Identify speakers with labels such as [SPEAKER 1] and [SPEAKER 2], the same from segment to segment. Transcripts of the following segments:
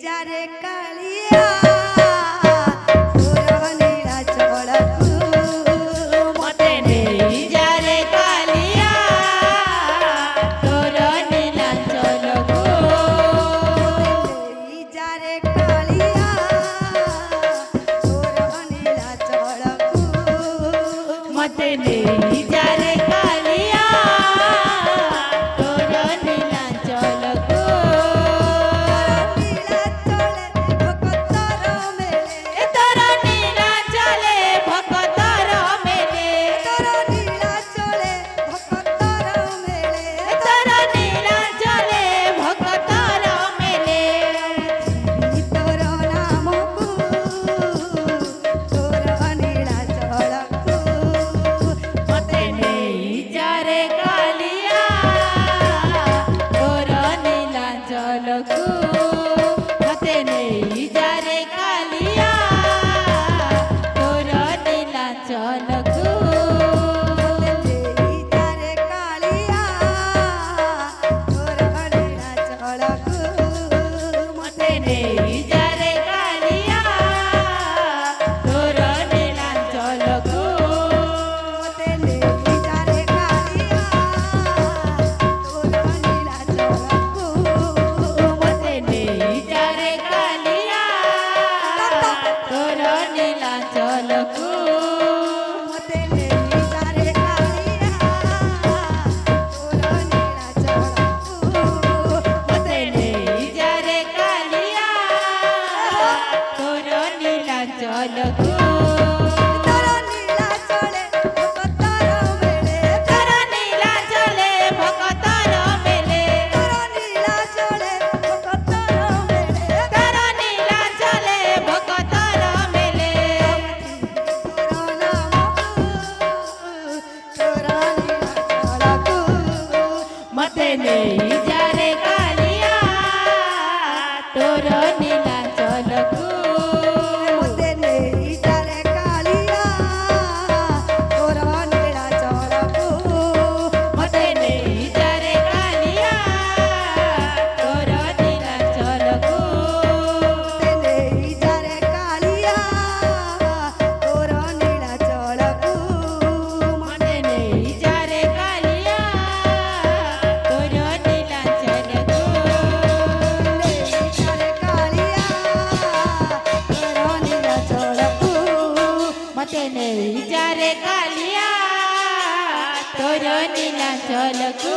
[SPEAKER 1] जारे कालिया तोर नीला चोळकू
[SPEAKER 2] मते नेई जारे कालिया तोर नीला चोळकू
[SPEAKER 1] नेई जारे कालिया तोर नीला चोळकू
[SPEAKER 2] मते नेई जारे कालिया तोर नीला चोळकू
[SPEAKER 1] नीला चोळे भक्तर मेले
[SPEAKER 2] तोर नीला चले भक्तर मेले
[SPEAKER 1] तोर नीला चोळे भक्तर मेले
[SPEAKER 2] तोर नीला चले भक्तर
[SPEAKER 1] मते नेई जारे कालिया तोर नीला चोळकू
[SPEAKER 2] मते नेई जारे कालिया तोर नीला चोळकू
[SPEAKER 1] मते नेई जारे कालिया तोर नीला चोळकू
[SPEAKER 2] मते नेई जारे कालिया तोर नीला चोळकू
[SPEAKER 1] मते नेई जारे कालिया तोर नीला चोळकू
[SPEAKER 2] मते नेई जारे कालिया तोर नीला चोळकू
[SPEAKER 1] मते नेई जारे कालिया तोर नीला चोळकू
[SPEAKER 2] तोर नीला चले भक्तर मेले
[SPEAKER 1] तोर नीला चले भक्तर मेले
[SPEAKER 2] तोर नीला चले भक्तर मेले
[SPEAKER 1] तोर नीला चले भक्तर मेले
[SPEAKER 2] तोर नीला चोळकू
[SPEAKER 1] मते नेई जारे कालिया तोर नीला चोळकू
[SPEAKER 2] मते नेई जारे कालिया तोर नीला चोळकू
[SPEAKER 1] मते नेई जारे कालिया तोर नीला चोळकू
[SPEAKER 2] मते नेई जारे कालिया तोर नीला चोळकू
[SPEAKER 1] मते नेई जारे कालिया तोर नीला चोळकू
[SPEAKER 2] नेई जारे कालिया तोर नीला चोळकू
[SPEAKER 1] मते नेई जारे कालिया तोर नीला चोळकू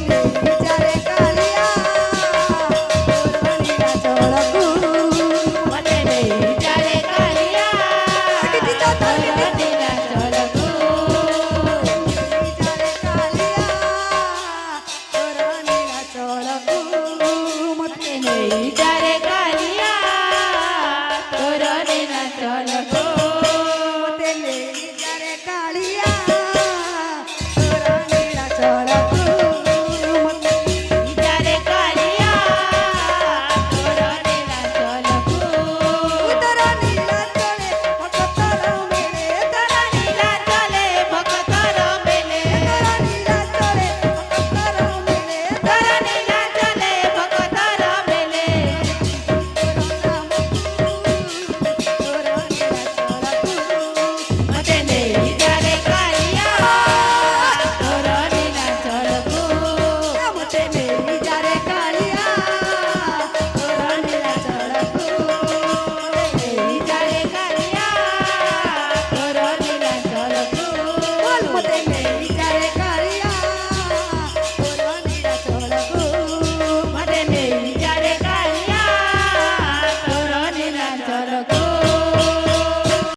[SPEAKER 2] नेई जारे कालिया तोर नीला चोळकू
[SPEAKER 1] मते नेई जारे कालिया तोर नीला चोळकू
[SPEAKER 2] जारे कालिया तोर नीला चोळकू
[SPEAKER 1] मते नेई